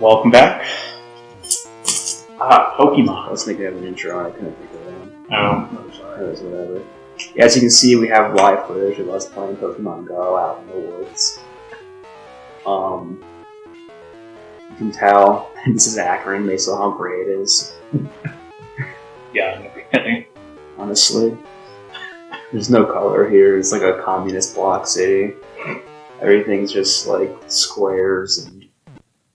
Welcome back. Pokemon. I was thinking of an intro, I couldn't think of one. Oh, I'm sorry. It was whatever. Yeah, as you can see, we have live footage of us playing Pokemon Go out in the woods. You can tell this is Akron based on how great it is. Yeah, in the beginning. Honestly. There's no color here, it's like a communist block city. Everything's just like squares and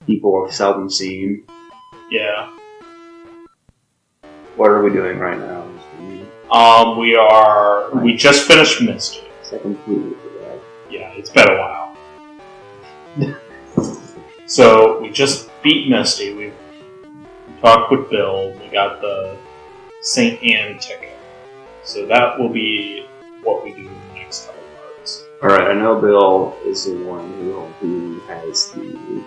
people are seldom seen. Yeah. What are we doing right now? We just finished Misty. I completely forgot. Yeah, it's been a while. So, we just beat Misty. We talked with Bill. We got the St. Anne ticket. So that will be what we do in the next couple of parts. Alright, I know Bill is the one who has the...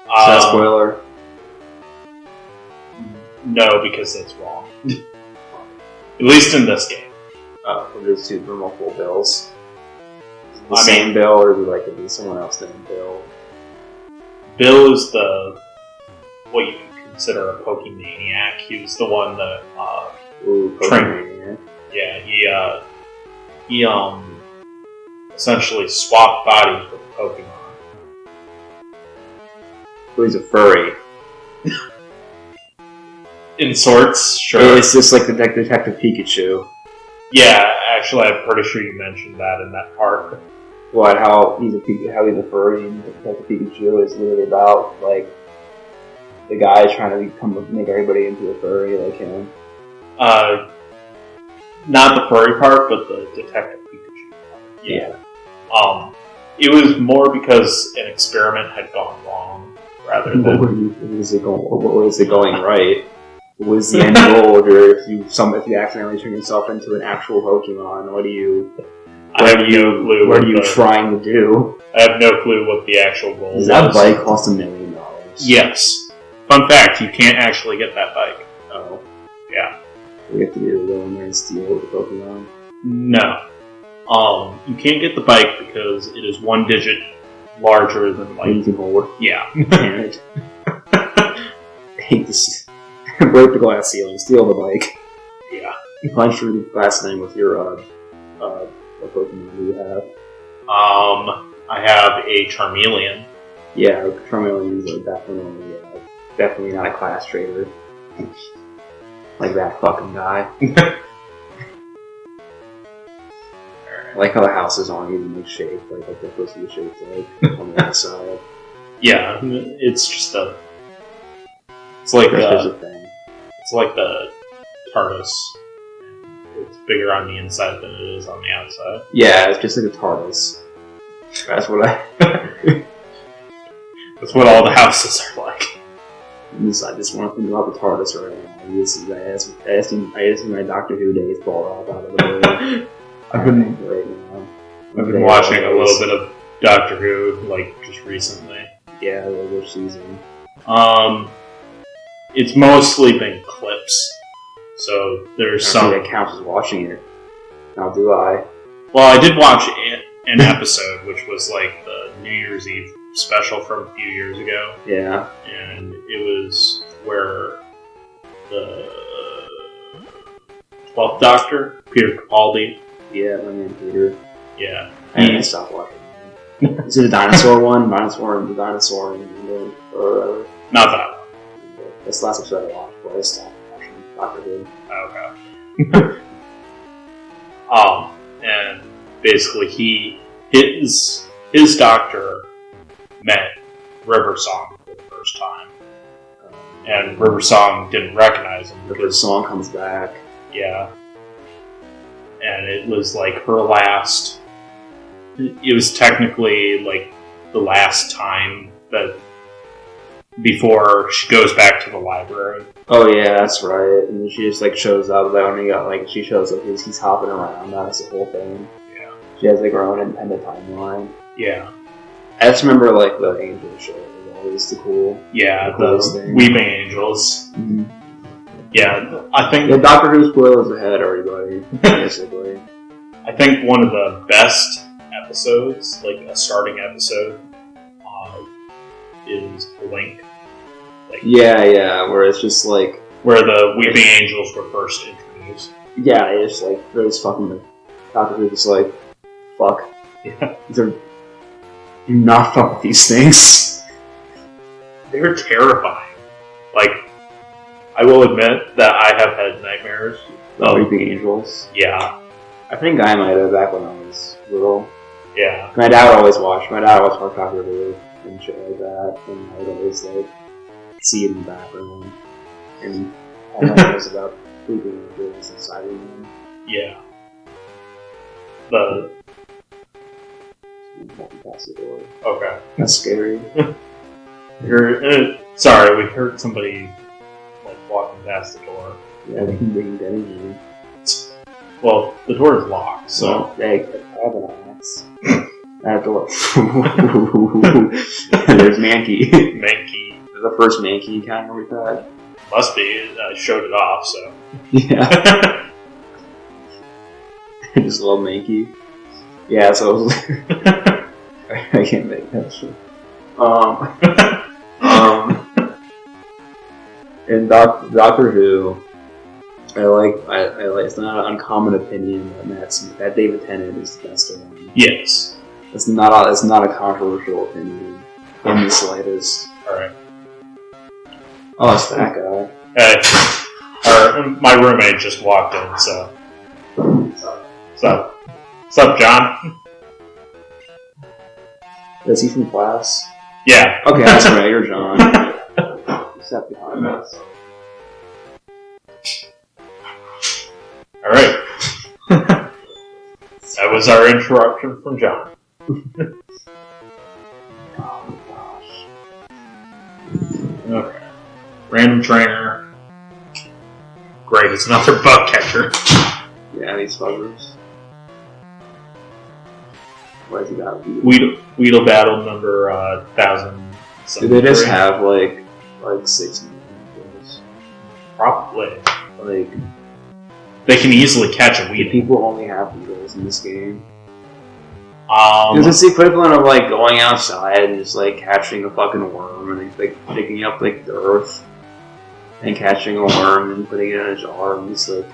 Is that a spoiler? No, because that's wrong. At least in this game. There's two multiple Bills. The same Bill, or is it someone else named Bill? Bill is what you can consider a Pokemaniac. He was the one that Pokemaniac. Yeah, he essentially swapped bodies with Pokemon. So he's a furry. In sorts, sure. It's just like the Detective Pikachu. Yeah, actually, I'm pretty sure you mentioned that in that part. What? How he's a furry and Detective Pikachu is literally about like the guy trying to make everybody into a furry like him. Not the furry part, but the Detective Pikachu part. Yeah. It was more because an experiment had gone wrong, rather than... What was it going right? What was the end goal if you accidentally turn yourself into an actual Pokemon? What are you trying to do? I have no clue what the actual goal was. Does that bike cost $1 million? Yes. Fun fact, you can't actually get that bike. Oh. Yeah. We have to be able to go in there and steal the Pokemon? No. You can't get the bike because it is one digit larger than like... You can hold. Yeah. Damn it. I hate this. Break the glass ceiling, steal the bike. Yeah. Punch through the glass thing with your, what Pokemon do you have? I have a Charmeleon. Yeah, Charmeleons are definitely not a class trader. Like that fucking guy. I like how the houses aren't even like shaped like they're supposed to be shaped like on the outside. Yeah, it's just a... It's like a thing. It's like the TARDIS. It's bigger on the inside than it is on the outside. Yeah, it's just like a TARDIS. That's what That's what all the houses are like. I just want to think about the TARDIS right now. I asked him my Doctor Who days ball out of the way. I've been watching a little bit of Doctor Who, like, just recently. Yeah, which season? It's mostly been clips. So there's some... that counts as watching it. Now do I. Well, I did watch an episode, which was like the New Year's Eve special from a few years ago. Yeah. And it was where the 12th Doctor, Peter Capaldi. Yeah, my name Peter. Yeah. I stopped watching. Is it a dinosaur one? The dinosaur in England? Or not that one. That's the last episode I watched, but I stopped watching Doctor Who. Okay. And basically his doctor met River Song for the first time. And River Song didn't recognize him. Because Song comes back. Yeah. And it was like her last... It was technically like the last time that... Before she goes back to the library. Oh yeah, that's right. And then she just like shows up. She shows up. He's hopping around. That's the whole thing. Yeah. She has like her own independent timeline. Yeah. I just remember like the Angel show was always the coolest thing. Weeping Angels. Mm-hmm. Yeah, I think... Yeah, Doctor Who spoilers ahead, everybody. Basically. I think one of the best episodes, like a starting episode, is Blink. Yeah, where it's just like... Where the Weeping Angels were first introduced. Yeah, it's like, really fucking... Doctor Who just like, fuck. Yeah. Do not fuck with these things. They're terrifying. Like, I will admit that I have had nightmares. Weeping Angels. Yeah. I think I might have back when I was little. Yeah. My dad would always watch Doctor Who and shit like that, and I would always like see it in the background. And all I know is about Weeping Angels and Cybermen. Yeah. The... Walking past the door. Okay. That's scary. Sorry, we heard somebody like walking past the door. Yeah, they can bring energy. Well, the door is locked, so... Well, hey, I have an axe. That door. And there's Mankey. Mankey. The first Mankey encounter we've had. Must be. I showed it off, so... Yeah. I just love Mankey. Yeah, so I was like... I can't make that shit. And Doctor Who... I like. It's not an uncommon opinion that David Tennant is the best one. Yes. It's not a controversial opinion in the slightest. All right. Oh, it's that guy. My roommate just walked in, so. What's up, John? Is he from class? Yeah. Okay, that's right. You're John. You sat behind us. Alright. That was our interruption from John. Oh my gosh. Okay. Random trainer. Great, it's another bug catcher. Yeah, these buggers. What has he got? Weedle battle number 1000. Do they just have like 6 million? Probably. Like, they can easily catch a do Weedle. people only have Weedles in this game? Because it's the equivalent of like going outside and just like catching a fucking worm and like picking up like dirt and catching a worm and putting it in a jar and just like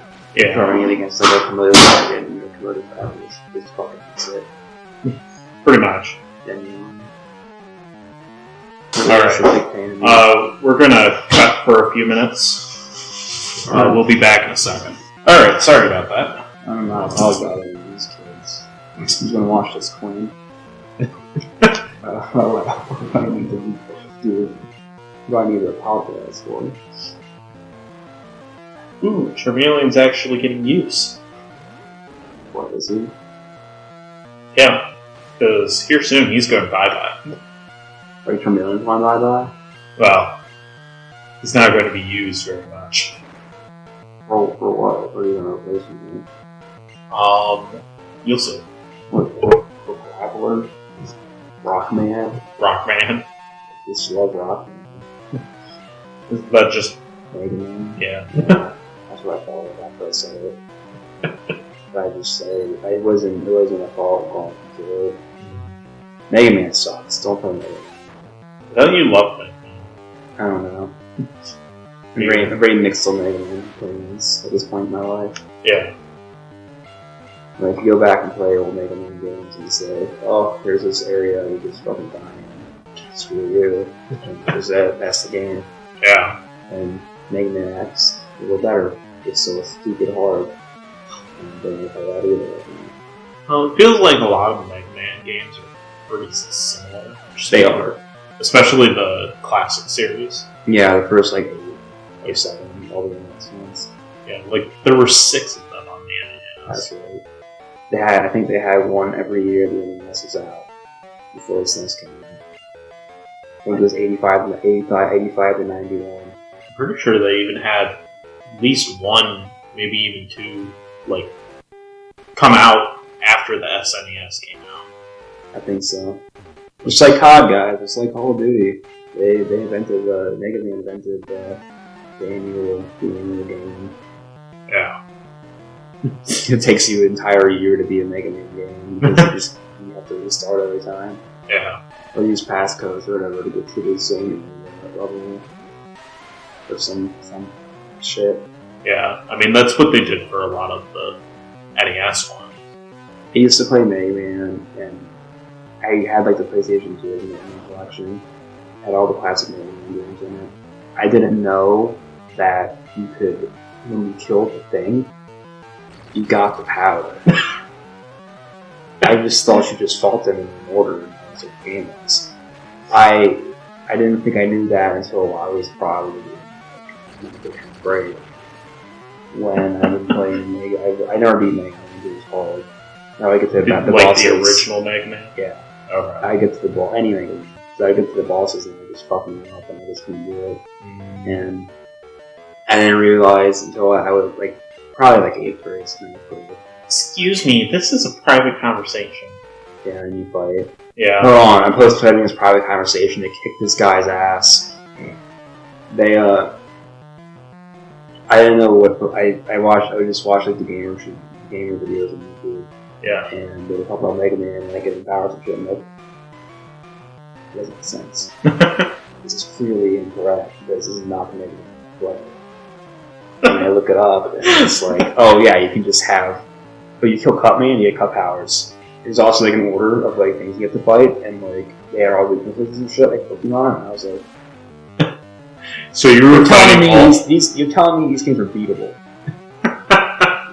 throwing it against like a familiar target and your familiar target is fucking sick. Pretty much. Genuinely. Alright. We're gonna cut for a few minutes. We'll be back in a second. Alright, sorry about that. I'm not apologizing. These kids. Who's gonna watch this, Queen? What do I need to do? What do I need to apologize for? Ooh, Tremelian's actually getting use. What is he? Yeah, because here soon he's going bye-bye. Are you Tremelian's going bye-bye? Well, he's not going to be used very much. For what? What are you going to replace him with? You'll see. What Grappler? Rockman? Rockman. Just love Rockman. But just... Mega Man? Yeah. That's what I thought of after I said it. I just say it wasn't a fault calling him good. Mega Man sucks. Don't play Mega Man. Don't you love Mega Man? I don't know. I'm very mixed on Mega Man games at this point in my life. Yeah. Like, if you go back and play old Mega Man games and say, oh, there's this area you just fucking die in. Screw you. That's the game. Yeah. And Mega Man X, a little better. It's so stupid hard. And don't know how that either. Well, it feels like a lot of the Mega Man games are pretty similar. They are. Especially the classic series. Yeah, the first, like, 8 or 7, all the next ones. Yeah, like, there were 6 of them on the NES. That's right. I think they had one every year the NES was out. Before the SNES came out. I think it was 85 to 91. I'm pretty sure they even had at least one, maybe even 2, like, come out after the SNES came out. I think so. It's like COD, guys. It's like Call of Duty. They invented, Mega Man invented the annual game. Yeah. It takes you an entire year to beat a Mega Man game because you have to restart every time. Yeah. or use passcodes or whatever to get to the same level or some shit. Yeah, I mean that's what they did for a lot of the NES ones. I used to play Mega Man, and I had like the PlayStation 2 in my collection. Had all the classic Mega Man games in it. I didn't know that you could, when you killed the thing, you got the power. I just thought you just fought them in order and it was like games. I didn't think I knew that until I was probably in the 10th grade. When I was playing Mega, I never beat Mega Man, it was hard. Now I get to the bosses. The original Mega Man? Yeah. Okay. I get to the ball anyway. So I get to the bosses and I just fucking them up and I just couldn't do it. And I didn't realize until I was like probably like 8th grade. Excuse me, this is a private conversation. Yeah, and you fight. Yeah. Hold on, I'm post-editing this private conversation to kick this guy's ass. They I didn't know what I would just watch like the gamer videos on YouTube. Yeah. And they would talk about Mega Man and like getting powers and shit. And like, it doesn't make sense. This is clearly incorrect because this is not the Mega Man play. And I look it up and it's like, oh yeah, you can just have, but you kill Cutman, you get cut powers. There's also like an order of like things you have to fight, and like they are all weaknesses and shit, like Pokemon. And I was like, so you're telling me you're telling me these games are beatable.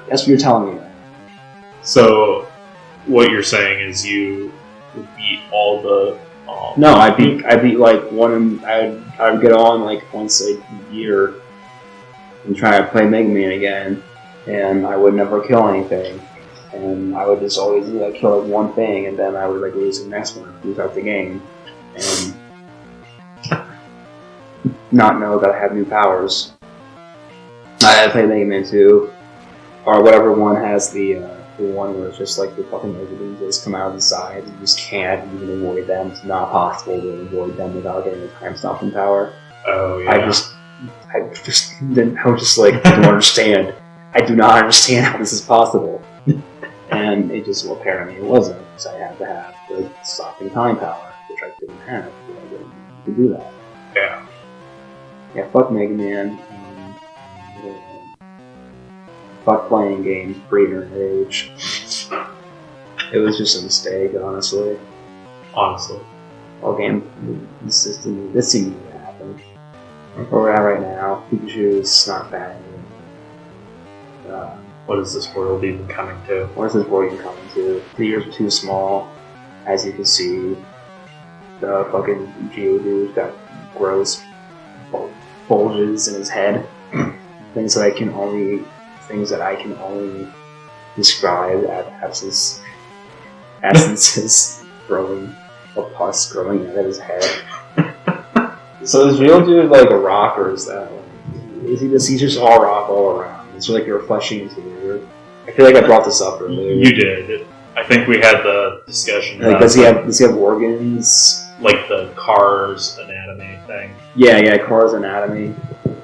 That's what you're telling me. So what you're saying is you beat all the. No, I beat like one. I would get on like once a year and try to play Mega Man again, and I would never kill anything. And I would just always like kill like one thing, and then I would like lose the next one, lose out the game, and not know that I have new powers. I had to play Mega Man 2, or whatever one has the one where it's just like the fucking Megabeans just come out of the sides, you just can't even avoid them. It's not possible to avoid them without getting a time stopping power. Oh yeah. I just didn't. I was just like, I don't understand. I do not understand how this is possible. And it just, well, apparently it wasn't, because I had to have the stopping time power, which I didn't have, because I didn't need to do that. Yeah. Yeah, fuck Mega Man. Fuck playing games pre-internet age. It was just a mistake, honestly. Honestly. All game consistently, this seems to happen. Where we're at right now, Pikachu is not bad. What is this world even coming to? What is this world even coming to? The ears are too small, as you can see. The fucking Geodude's got gross bulges in his head. Things that I can only describe as essences growing, or pus growing out of his head. So is Geodude like a rock, or is that like, he's just all rock all around? It's like you're fleshing interior. I feel like I brought this up earlier. You did. I think we had the discussion. Like, does he have organs? Like the Cars anatomy thing. Yeah, Cars anatomy,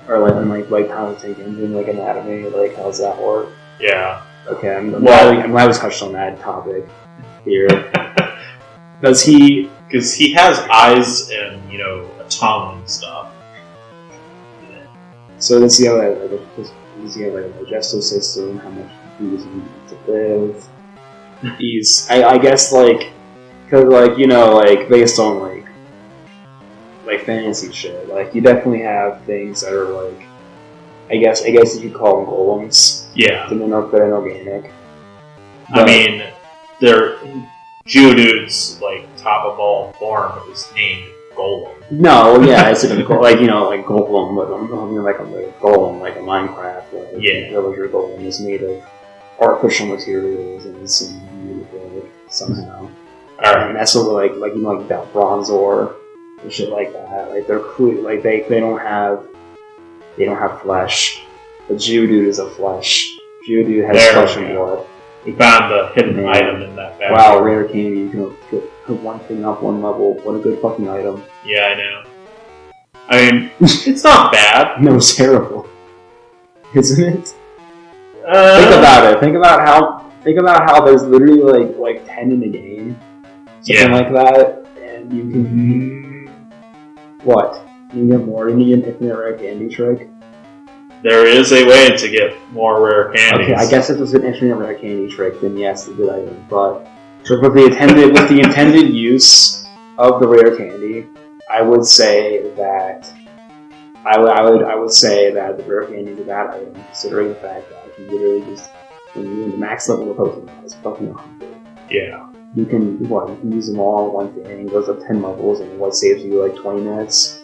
or like how to take engine like anatomy. Like how's that work? Yeah. Okay, I'm glad we touched on that topic here. Does he? Because he has eyes and a tongue and stuff. So does he have a digestive system? How much food does he need to live? I guess because based on like fantasy shit, like you definitely have things that are like, I guess you could call them golems. Yeah. They're inorganic. I mean, Geodude's top of all form is named Golem. No, yeah, it's like Golem, but I'm talking like a Golem, like a Minecraft, villager Golem is made of artificial materials and it's beautiful somehow. Alright. And that's sort of like that Bronzor and shit like that. Like they're cool, like they don't have flesh. But Geodude is a flesh. Geodude has flesh and blood. We found the hidden item in that bag. Wow, rare candy. You can put one thing up one level. What a good fucking item. Yeah, I know. I mean, it's not bad. No, it's terrible. Isn't it? Think about it. Think about how there's literally like 10 in the game. Something like that. and you can... What? You get more than you get an infinite rare candy trick? There is a way to get more rare candies. Okay, I guess if it's an infinite rare candy trick, then yes, it's a good item. But with the intended use of the rare candy, I would say that I would say that the rare candy is a bad item, considering the fact that you literally just when you're in the max level of Pokemon, it's fucking 100. Yeah. You can use them all in one thing. It goes up 10 levels, and what saves you like 20 minutes.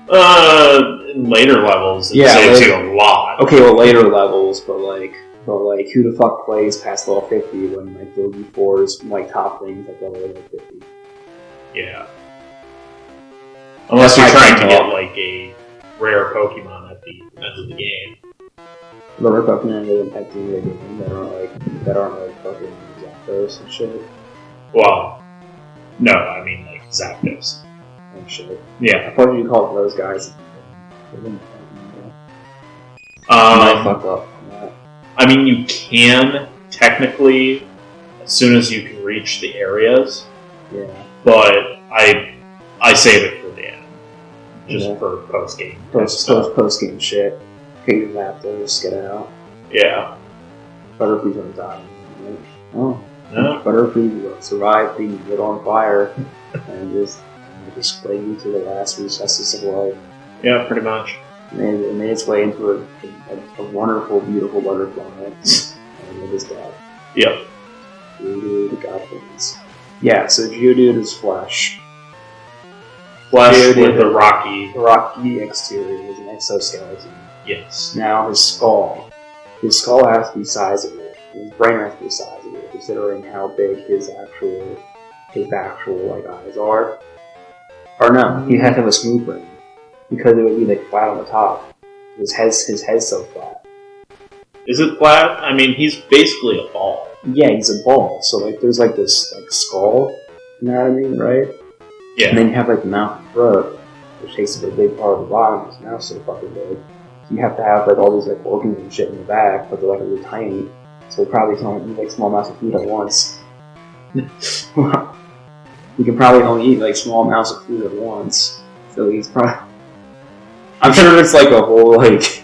In later levels, it saves you a lot. Okay, well, later levels, but who the fuck plays past level 50 when like the V4's like top things at level 50? Yeah. Unless you're trying to get like a rare Pokemon at the end of the game. The rare Pokemon at the end of the game that aren't like fucking Zapdos and shit. Well, no, I mean like Zapdos. And shit. Yeah. I thought you called those guys. I fucked up on that. I mean, you can technically, as soon as you can reach the areas. Yeah. But I save it for the end, just for post game. Post game shit. Get your Zapdos, get out. Yeah. Butterfree's on top. Oh. No. Butterfree will survive being lit on fire and just spray you to the last recesses of life. Yeah, pretty much. It made its way into a wonderful, beautiful butterfly. And it is dead. Yep. Geodude, the goblins. Yeah, so Geodude is flesh. Flesh Geodude with a rocky exterior is an exoskeleton. Yes. Now his skull has to be sizable. His brain has to be sizable, considering how big his actual like eyes are. Or no, he has to have a smooth brain. Because it would be like flat on the top. His head's so flat. Is it flat? I mean, he's basically a ball. Yeah, he's a ball. So like, there's like this like skull. You know what I mean, right? Yeah. And then you have like the mouth and throat, which takes up a big part of the bottom. His mouth's so fucking big. So you have to have like all these like organs and shit in the back, but they're like really tiny. So he probably can only eat like small amounts of food at once. He can probably only eat like small amounts of food at once. So he's probably. I'm sure it's like a whole like.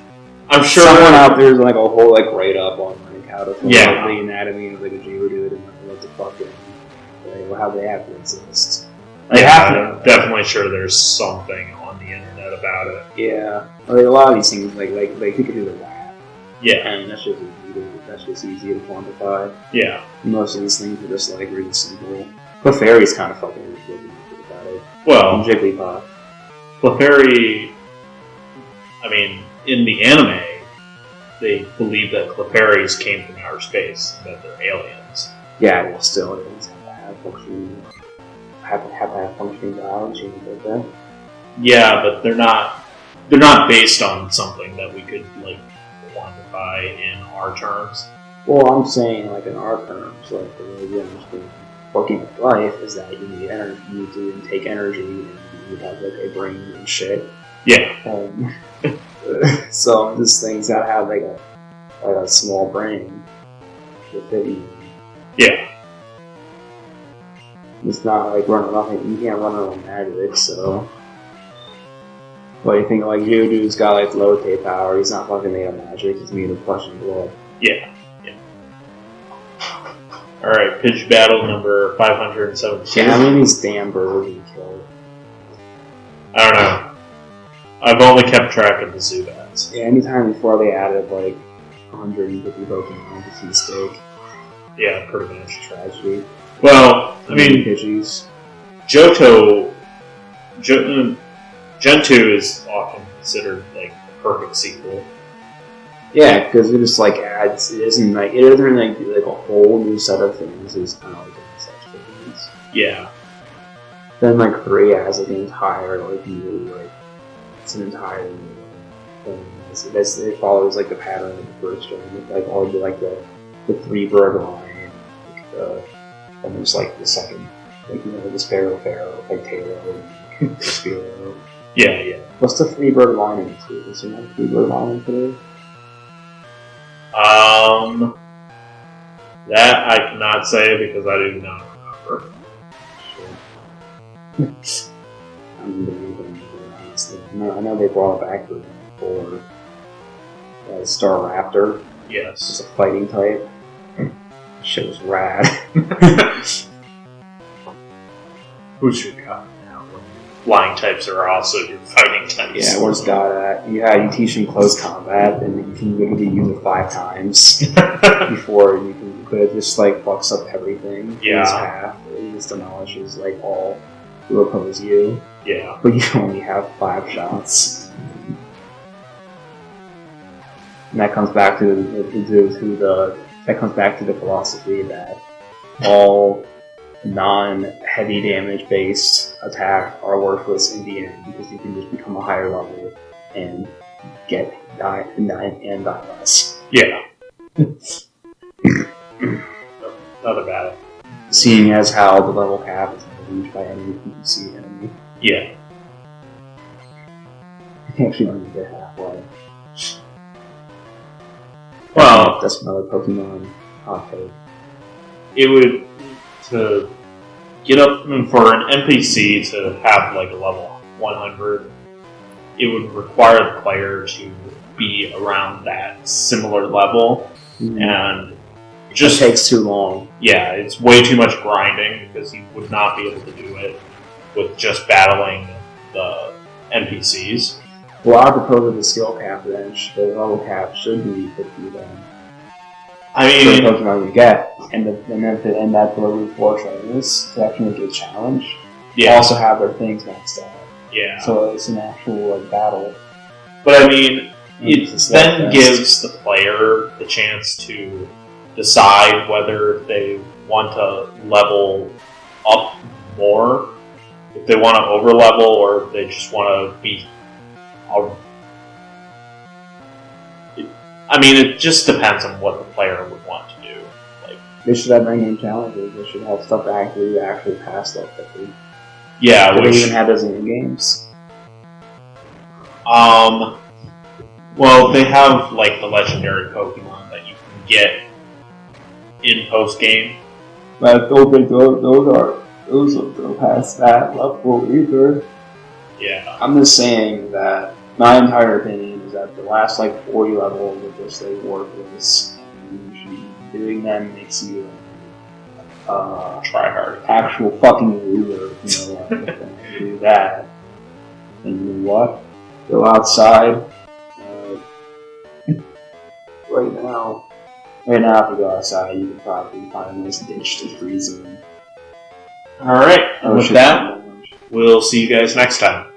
I'm sure someone out there is like a whole like write up on like how to like, the anatomy of like a Geodude and like, what the fuck like, how they have to exist. I'm definitely sure there's something on the internet about it. Yeah, like a lot of these things like you could do the lab. Yeah, and that's just easy to quantify. Yeah, most of these things are just like really simple. Clefairy's kind of fucking ridiculous about it. Well, and Jigglypuff. Clefairy. I mean, in the anime, they believe that Clefairies came from outer space, that they're aliens. Yeah, well, still, aliens have to have functioning biology and like that. Yeah, but they're not based on something that we could like quantify in our terms. Well, I'm saying like in our terms, like the way we understand working with life is that you need energy, you need to intake energy, and you have like a brain and shit. Yeah. So this thing's gotta have like a small brain to fit you. Yeah. It's not like running nothing. You can't run it on magic, so. But you think like Geodude's got like low-K power? He's not fucking made of magic. He's made of flesh and blood. Yeah. Yeah. All right, pitch battle number 572. Yeah, how many of these damn birds have you killed? I don't know. I've only kept track of the Zubats. Yeah, anytime before they added like 150 Pokemon, it's a mistake. Yeah, pretty much. Tragedy. Well, I mean, Pidgeys. Gen 2 is often considered like the perfect sequel. Yeah, because it just like adds. It doesn't like a whole new set of things. It's kind of like such things. Yeah. Then like 3 adds like an entire like new like it's an entire new thing. It follows like the pattern of the first one, with, like all the like the 3-bird line, like and there's like the second, like the Sparrow Pharaoh, like Taylor, and Spearow. Yeah, yeah. What's the 3-bird line include? Is there no 3-bird line included? That I cannot say because I do not remember. Sure. Honestly. I know they brought it back for Star Raptor. Yes. It's a fighting type. Shit was rad. Who should we have now? Flying types are also your fighting types. Yeah, where's God at? You teach him close combat, and you can literally use it 5 times before you can. But it just like fucks up everything. Yeah. It's half. It just demolishes like all who oppose you. Yeah. But you only have 5 shots. And that comes back to the philosophy that all non-heavy damage based attacks are worthless in the end because you can just become a higher level and die less. Yeah. Not a bad. Seeing as how the level cap is reached by any PPC enemy. Yeah. You actually don't even get halfway. Well, that's another Pokemon hot take. It would to get up for an NPC to have like a level 100. It would require the player to be around that similar level, and just it takes too long. Yeah, it's way too much grinding because you would not be able to do it with just battling the NPCs. Well, I propose the skill cap then. The level cap should be 50 then. I mean, for the Pokemon you get, and then to end that delivery for trainers to actually make it a challenge. Yeah. Also have their things maxed out. Yeah. So it's an actual like battle. But I mean, it then gives the player the chance to decide whether they want to level up more, if they want to over level, or if they just want to be. I mean, it just depends on what the player would want to do. Like, they should have in-game challenges. They should have stuff that actually pass that quickly. Yeah, do they even have those in games? Well, they have like the legendary Pokemon that you can get in post game. But those don't pass that level either. Yeah. I'm just saying that my entire opinion is that the last like 40 levels are just like worthless, and doing them makes you try hard, actual fucking loser. You know, do that. And you know what? Go outside. Right now, if you go outside, you can probably find a nice ditch to freeze in. Alright, and with that, we'll see you guys next time.